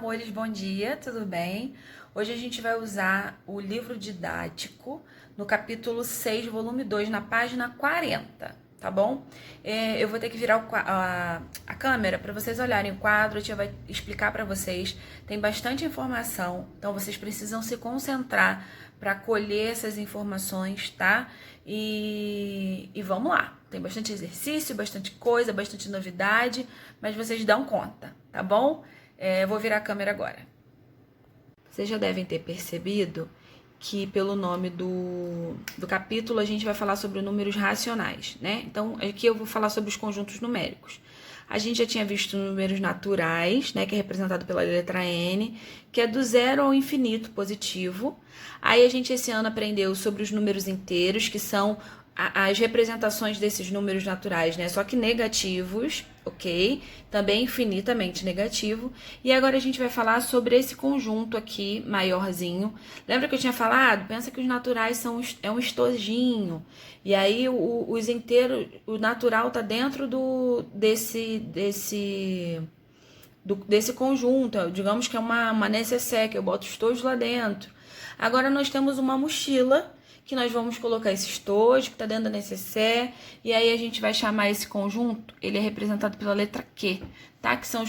amores, bom dia, tudo bem? Hoje a gente vai usar o livro didático no capítulo 6, volume 2, na página 40, tá bom? Eu vou ter que virar a câmera para vocês olharem o quadro, a tia vai explicar para vocês. Tem bastante informação, então vocês precisam se concentrar para colher essas informações, tá? E vamos lá. Tem bastante exercício, bastante coisa, bastante novidade, mas vocês dão conta, tá bom? Eu vou virar a câmera agora. Vocês já devem ter percebido que pelo nome do capítulo a gente vai falar sobre números racionais, né? Então, aqui eu vou falar sobre os conjuntos numéricos. A gente já tinha visto números naturais, né, que é representado pela letra N, que é do zero ao infinito positivo. Aí a gente esse ano aprendeu sobre os números inteiros, que são as representações desses números naturais, né? Só que negativos, ok? Também infinitamente negativo. E agora a gente vai falar sobre esse conjunto aqui, maiorzinho. Lembra que eu tinha falado? Pensa que os naturais é um estojinho. E aí os inteiros, o natural tá dentro desse conjunto. Digamos que é uma nécessaire, que eu boto estojo lá dentro. Agora nós temos uma mochila, que nós vamos colocar esse estojo que está dentro da nécessaire, e aí a gente vai chamar esse conjunto, ele é representado pela letra Q, tá? Que são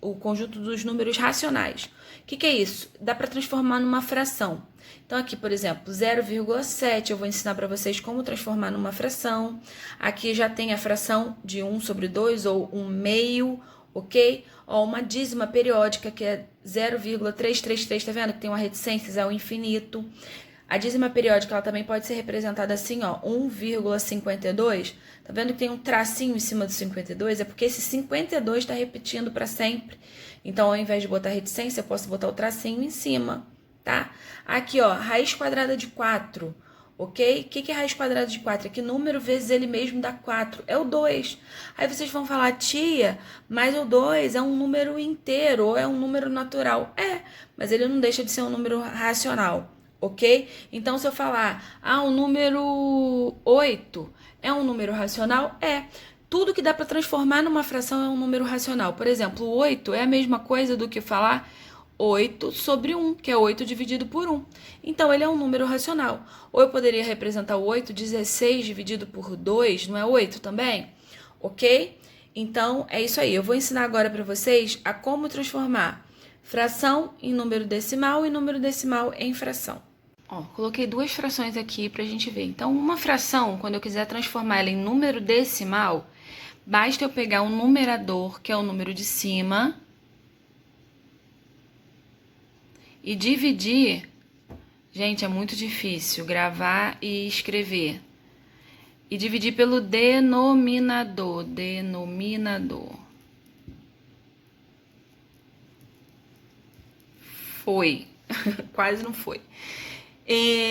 o conjunto dos números racionais. O que é isso? Dá para transformar numa fração. Então aqui, por exemplo, 0,7, eu vou ensinar para vocês como transformar numa fração. Aqui já tem a fração de 1 sobre 2, ou 1 meio, ok? Ó, uma dízima periódica, que é 0,333, tá vendo? Que tem uma reticência ao infinito. A dízima periódica, ela também pode ser representada assim, ó, 1,52. Tá vendo que tem um tracinho em cima do 52? É porque esse 52 está repetindo para sempre. Então, ao invés de botar reticência, eu posso botar o tracinho em cima, tá? Aqui, ó, raiz quadrada de 4, ok? O que é raiz quadrada de 4? É que número vezes ele mesmo dá 4. É o 2. Aí vocês vão falar, tia, mas o 2 é um número inteiro ou é um número natural. É, mas ele não deixa de ser um número racional. Ok? Então, se eu falar, o número 8 é um número racional? É. Tudo que dá para transformar numa fração é um número racional. Por exemplo, o 8 é a mesma coisa do que falar 8 sobre 1, que é 8 dividido por 1. Então, ele é um número racional. Ou eu poderia representar o 8, 16 dividido por 2, não é 8 também? Ok? Então, é isso aí. Eu vou ensinar agora para vocês a como transformar fração em número decimal e número decimal em fração. Ó, coloquei duas frações aqui pra gente ver. Então, uma fração, quando eu quiser transformar ela em número decimal, basta eu pegar um numerador, que é o número de cima, e dividir. Gente, é muito difícil gravar e escrever. E dividir pelo denominador. Foi. Quase não foi.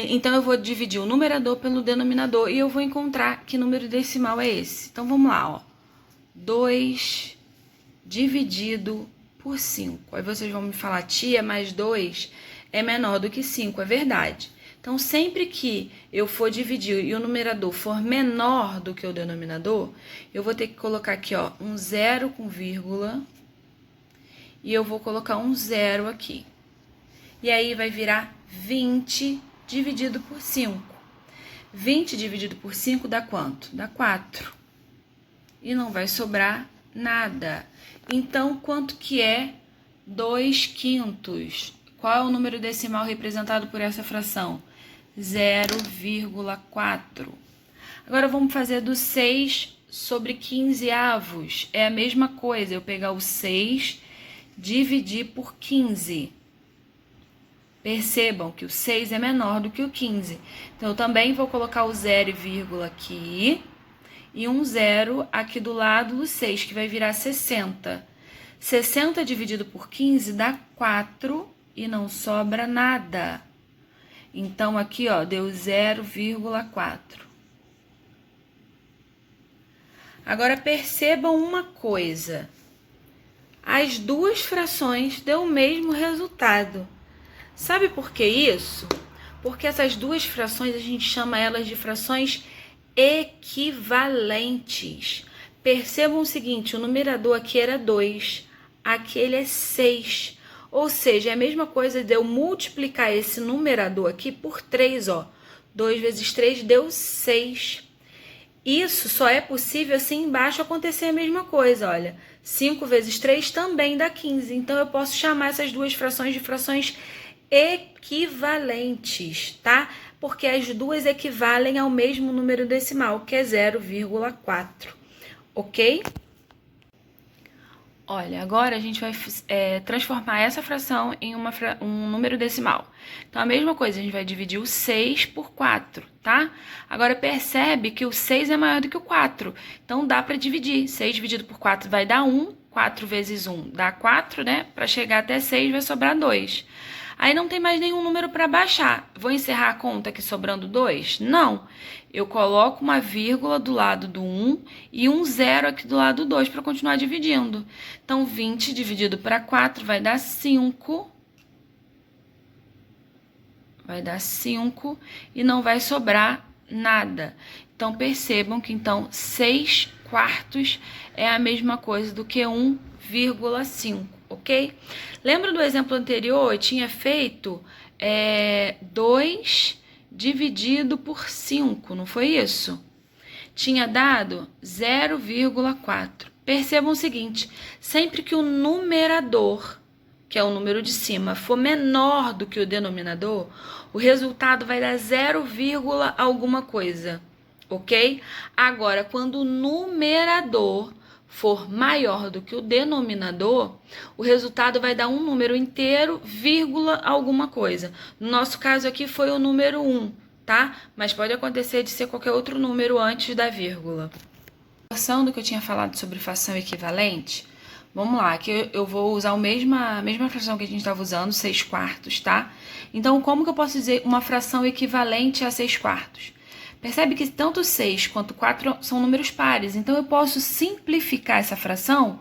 Então, eu vou dividir o numerador pelo denominador e eu vou encontrar que número decimal é esse. Então, vamos lá, ó. 2 dividido por 5. Aí vocês vão me falar, tia, mas 2 é menor do que 5. É verdade. Então, sempre que eu for dividir e o numerador for menor do que o denominador, eu vou ter que colocar aqui, ó, um zero com vírgula. E eu vou colocar um zero aqui. E aí vai virar 20 dividido por 5. 20 dividido por 5 dá quanto? Dá 4. E não vai sobrar nada. Então, quanto que é 2/5? Qual é o número decimal representado por essa fração? 0,4. Agora, vamos fazer do 6 sobre 15 avos. É a mesma coisa, eu pegar o 6, dividir por 15. Percebam que o 6 é menor do que o 15. Então, eu também vou colocar o 0, aqui e um 0 aqui do lado do 6, que vai virar 60. 60 dividido por 15 dá 4 e não sobra nada. Então, aqui, ó, deu 0,4. Agora, percebam uma coisa. As duas frações dão o mesmo resultado. Sabe por que isso? Porque essas duas frações, a gente chama elas de frações equivalentes. Percebam o seguinte, o numerador aqui era 2, aqui ele é 6. Ou seja, é a mesma coisa de eu multiplicar esse numerador aqui por 3, ó. 2 vezes 3 deu 6. Isso só é possível se embaixo acontecer a mesma coisa, olha. 5 vezes 3 também dá 15. Então, eu posso chamar essas duas frações de frações equivalentes, tá? Porque as duas equivalem ao mesmo número decimal, que é 0,4, ok? Olha, agora a gente vai transformar essa fração em um número decimal. Então, a mesma coisa, a gente vai dividir o 6 por 4, tá? Agora, percebe que o 6 é maior do que o 4. Então, dá para dividir. 6 dividido por 4 vai dar 1. 4 vezes 1 dá 4, né? Para chegar até 6 vai sobrar 2. Aí não tem mais nenhum número para baixar. Vou encerrar a conta aqui sobrando 2? Não. Eu coloco uma vírgula do lado do 1 e um zero aqui do lado do 2 para continuar dividindo. Então, 20 dividido para 4 vai dar 5. Vai dar 5 e não vai sobrar nada. Então, percebam que, então, 6 quartos é a mesma coisa do que 1,5, ok? Lembra do exemplo anterior? Eu tinha feito 2 dividido por 5, não foi isso? Tinha dado 0,4. Percebam o seguinte, sempre que o numerador, que é o número de cima, for menor do que o denominador, o resultado vai dar 0, alguma coisa, ok? Agora, quando o numerador for maior do que o denominador, o resultado vai dar um número inteiro, vírgula, alguma coisa. No nosso caso aqui foi o número 1, tá? Mas pode acontecer de ser qualquer outro número antes da vírgula. A porção do que eu tinha falado sobre fração equivalente, vamos lá, aqui eu vou usar a mesma fração que a gente estava usando, 6 quartos, tá? Então, como que eu posso dizer uma fração equivalente a 6 quartos? Percebe que tanto 6 quanto 4 são números pares, então eu posso simplificar essa fração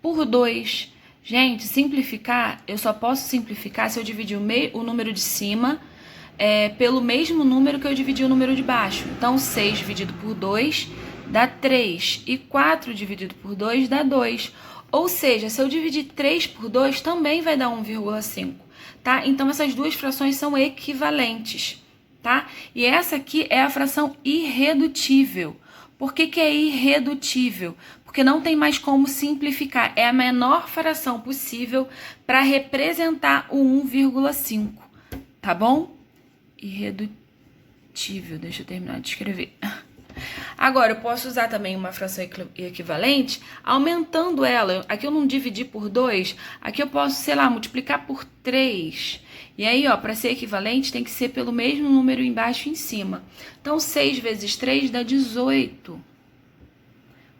por 2. Gente, simplificar, eu só posso simplificar se eu dividir o número de cima pelo mesmo número que eu dividi o número de baixo. Então, 6 dividido por 2 dá 3 e 4 dividido por 2 dá 2. Ou seja, se eu dividir 3 por 2 também vai dar 1,5, tá? Então, essas duas frações são equivalentes, tá? E essa aqui é a fração irredutível. Por que que é irredutível? Porque não tem mais como simplificar. É a menor fração possível para representar o 1,5, tá bom? Irredutível. Deixa eu terminar de escrever. Agora, eu posso usar também uma fração equivalente, aumentando ela. Aqui eu não dividi por 2, aqui eu posso, sei lá, multiplicar por 3. E aí, ó, para ser equivalente, tem que ser pelo mesmo número embaixo e em cima. Então, 6 vezes 3 dá 18.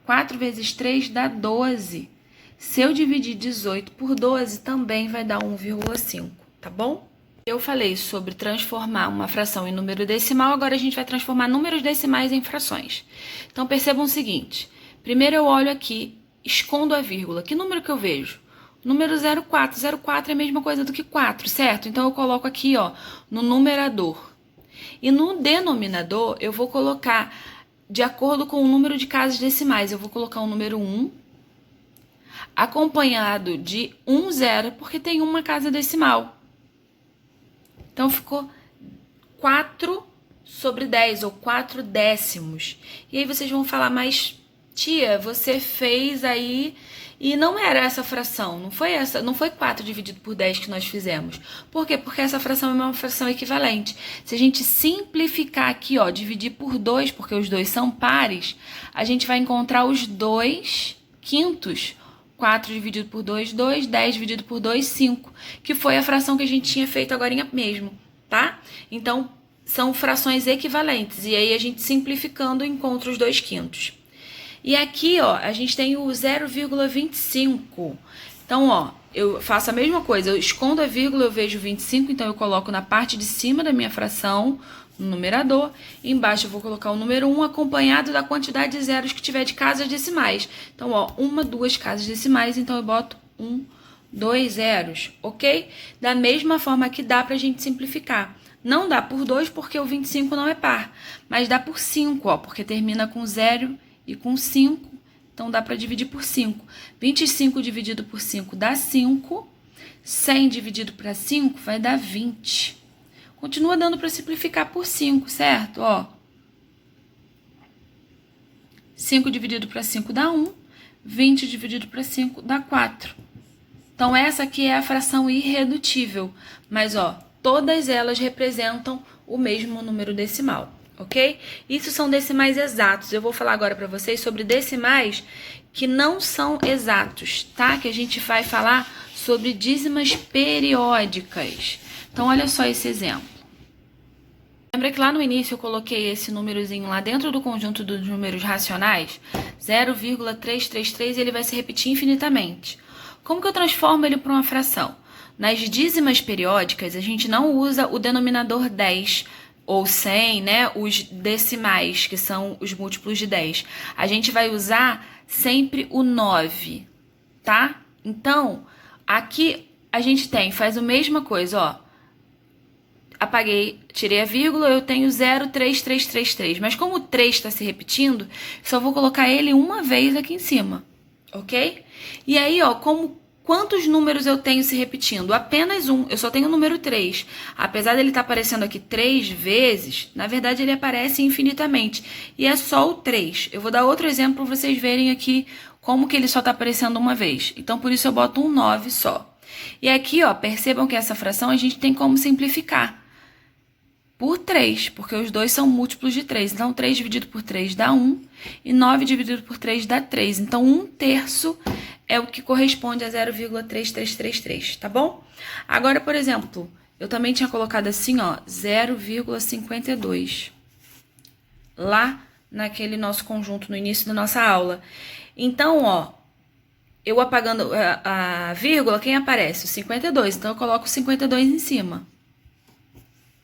4 vezes 3 dá 12. Se eu dividir 18 por 12, também vai dar 1,5, tá bom? Eu falei sobre transformar uma fração em número decimal, agora a gente vai transformar números decimais em frações. Então, percebam o seguinte. Primeiro eu olho aqui, escondo a vírgula. Que número que eu vejo? O número 0,4. 0,4 é a mesma coisa do que 4, certo? Então, eu coloco aqui, ó, no numerador. E no denominador, eu vou colocar, de acordo com o número de casas decimais, eu vou colocar o número 1, acompanhado de 1 zero, porque tem uma casa decimal. Então, ficou 4 sobre 10, ou 4 décimos. E aí vocês vão falar, mas tia, você fez aí e não era essa fração, não foi 4 dividido por 10 que nós fizemos. Por quê? Porque essa fração é uma fração equivalente. Se a gente simplificar aqui, ó, dividir por 2, porque os dois são pares, a gente vai encontrar os 2 quintos. 4 dividido por 2, 2, 10 dividido por 2, 5, que foi a fração que a gente tinha feito agora mesmo, tá? Então, são frações equivalentes, e aí a gente simplificando encontra os 2 quintos. E aqui, ó, a gente tem o 0,25. Então, ó, eu faço a mesma coisa, eu escondo a vírgula, eu vejo 25, então eu coloco na parte de cima da minha fração, no numerador, embaixo eu vou colocar o número 1 acompanhado da quantidade de zeros que tiver de casas decimais. Então, ó, 1, 2 casas decimais, então eu boto 1, 2 zeros, ok? Da mesma forma que dá pra gente simplificar. Não dá por 2 porque o 25 não é par, mas dá por 5, ó, porque termina com 0 e com 5, então dá pra dividir por 5. 25 dividido por 5 dá 5. 100 dividido para 5 vai dar 20. Continua dando para simplificar por 5, certo? Ó, 5 dividido para 5 dá 1. 20 dividido para 5 dá 4. Então, essa aqui é a fração irredutível. Mas, ó, todas elas representam o mesmo número decimal, ok? Isso são decimais exatos. Eu vou falar agora para vocês sobre decimais que não são exatos, tá? Que a gente vai falar sobre dízimas periódicas. Então, olha só esse exemplo. Lembra que lá no início eu coloquei esse númerozinho lá dentro do conjunto dos números racionais? 0,333 e ele vai se repetir infinitamente. Como que eu transformo ele para uma fração? Nas dízimas periódicas, a gente não usa o denominador 10 ou 100, né? Os decimais, que são os múltiplos de 10. A gente vai usar sempre o 9, tá? Então, aqui a gente faz a mesma coisa, ó. Apaguei, tirei a vírgula, eu tenho 03333. Mas como o 3 está se repetindo, só vou colocar ele uma vez aqui em cima, ok? E aí, ó, quantos números eu tenho se repetindo? Apenas um, eu só tenho o número 3. Apesar dele estar aparecendo aqui 3 vezes, na verdade ele aparece infinitamente. E é só o 3. Eu vou dar outro exemplo para vocês verem aqui como que ele só está aparecendo uma vez. Então, por isso eu boto um 9 só. E aqui, ó, percebam que essa fração a gente tem como simplificar por 3, porque os dois são múltiplos de 3. Então, 3 dividido por 3 dá 1, e 9 dividido por 3 dá 3. Então, 1/3 é o que corresponde a 0,3333, tá bom? Agora, por exemplo, eu também tinha colocado assim, ó, 0,52, lá naquele nosso conjunto no início da nossa aula. Então, ó, eu apagando a vírgula, quem aparece? O 52. Então, eu coloco o 52 em cima.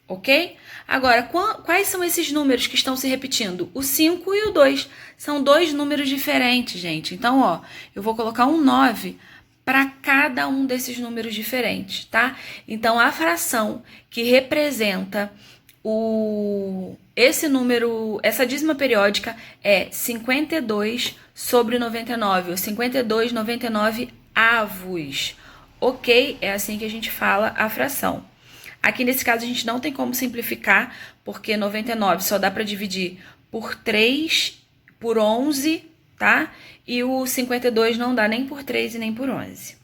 Ok? Agora, quais são esses números que estão se repetindo? O 5 e o 2. São dois números diferentes, gente. Então, ó, eu vou colocar um 9 para cada um desses números diferentes, tá? Então, a fração que representa esse número, essa dízima periódica é 52 sobre 99, ou 52 99 avos. Ok? É assim que a gente fala a fração. Aqui nesse caso a gente não tem como simplificar, porque 99 só dá para dividir por 3, por 11, tá? E o 52 não dá nem por 3 e nem por 11.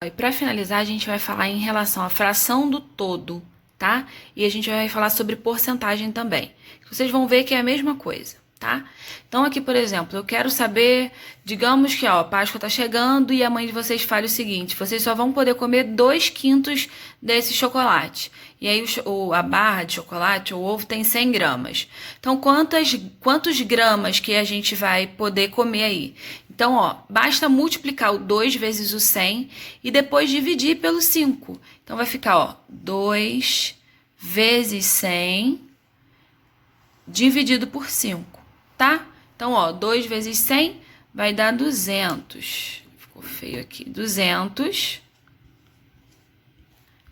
E para finalizar, a gente vai falar em relação à fração do todo, tá? E a gente vai falar sobre porcentagem também. Vocês vão ver que é a mesma coisa, tá? Então aqui, por exemplo, eu quero saber, digamos que, ó, Páscoa tá chegando e a mãe de vocês fala o seguinte: vocês só vão poder comer 2/5 desse chocolate. E aí a barra de chocolate, o ovo, tem 100 gramas. Então, quantos gramas que a gente vai poder comer aí? Então, ó, basta multiplicar o 2 vezes o 100 e depois dividir pelo 5. Então, vai ficar, ó, 2 vezes 100 dividido por 5, tá? Então, ó, 2 vezes 100 vai dar 200. Ficou feio aqui. 200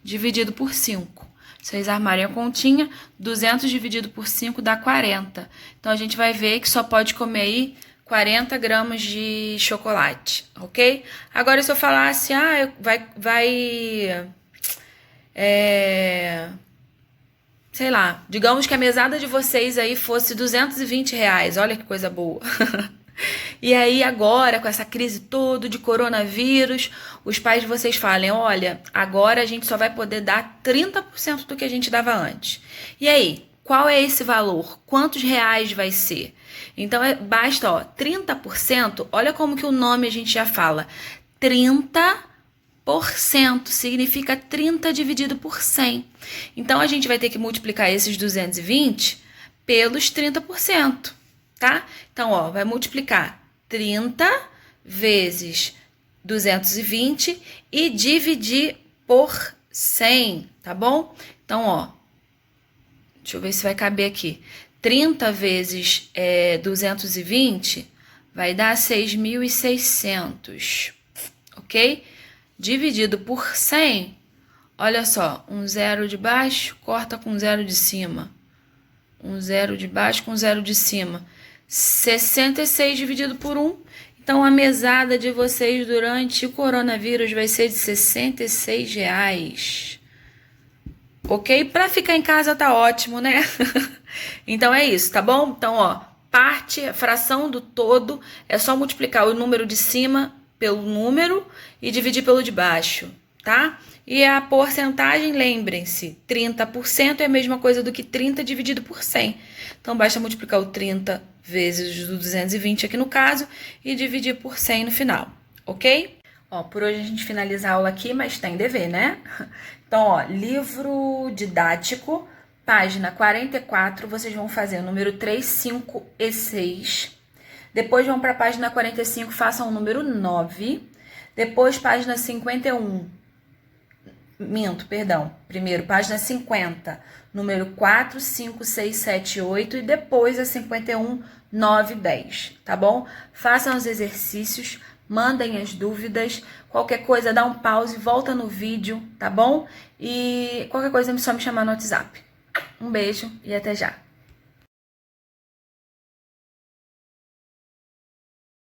dividido por 5. Se vocês armarem a continha, 200 dividido por 5 dá 40. Então, a gente vai ver que só pode comer aí 40 gramas de chocolate, ok? Agora, se eu falasse, sei lá, digamos que a mesada de vocês aí fosse R$220, olha que coisa boa. E aí agora, com essa crise toda de coronavírus, os pais de vocês falem, olha, agora a gente só vai poder dar 30% do que a gente dava antes. E aí, qual é esse valor? Quantos reais vai ser? Então, basta, ó, 30%, olha como que o nome a gente já fala, 30% significa 30 dividido por 100. Então, a gente vai ter que multiplicar esses 220 pelos 30%, tá? Então, ó, vai multiplicar 30 vezes 220 e dividir por 100, tá bom? Então, ó, deixa eu ver se vai caber aqui. 30 vezes 220 vai dar 6.600, ok? Dividido por 100, olha só, um zero de baixo corta com um zero de cima. Um zero de baixo com um zero de cima. 66 dividido por 1. Então, a mesada de vocês durante o coronavírus vai ser de R$66. Ok? Para ficar em casa tá ótimo, né? Então é isso, tá bom? Então, ó, parte, fração do todo, é só multiplicar o número de cima pelo número e dividir pelo de baixo, tá? E a porcentagem, lembrem-se, 30% é a mesma coisa do que 30 dividido por 100. Então, basta multiplicar o 30 vezes o 220 aqui no caso e dividir por 100 no final, ok? Ó, por hoje a gente finaliza a aula aqui, mas tem dever, né? Então, ó, livro didático, página 44, vocês vão fazer o número 3, 5 e 6. Depois vão para a página 45, façam o número 9. Depois, página 51. Primeiro, página 50, número 4, 5, 6, 7, 8. E depois a 51, 9, 10, tá bom? Façam os exercícios, mandem as dúvidas. Qualquer coisa, dá um pause, volta no vídeo, tá bom? E qualquer coisa é só me chamar no WhatsApp. Um beijo e até já.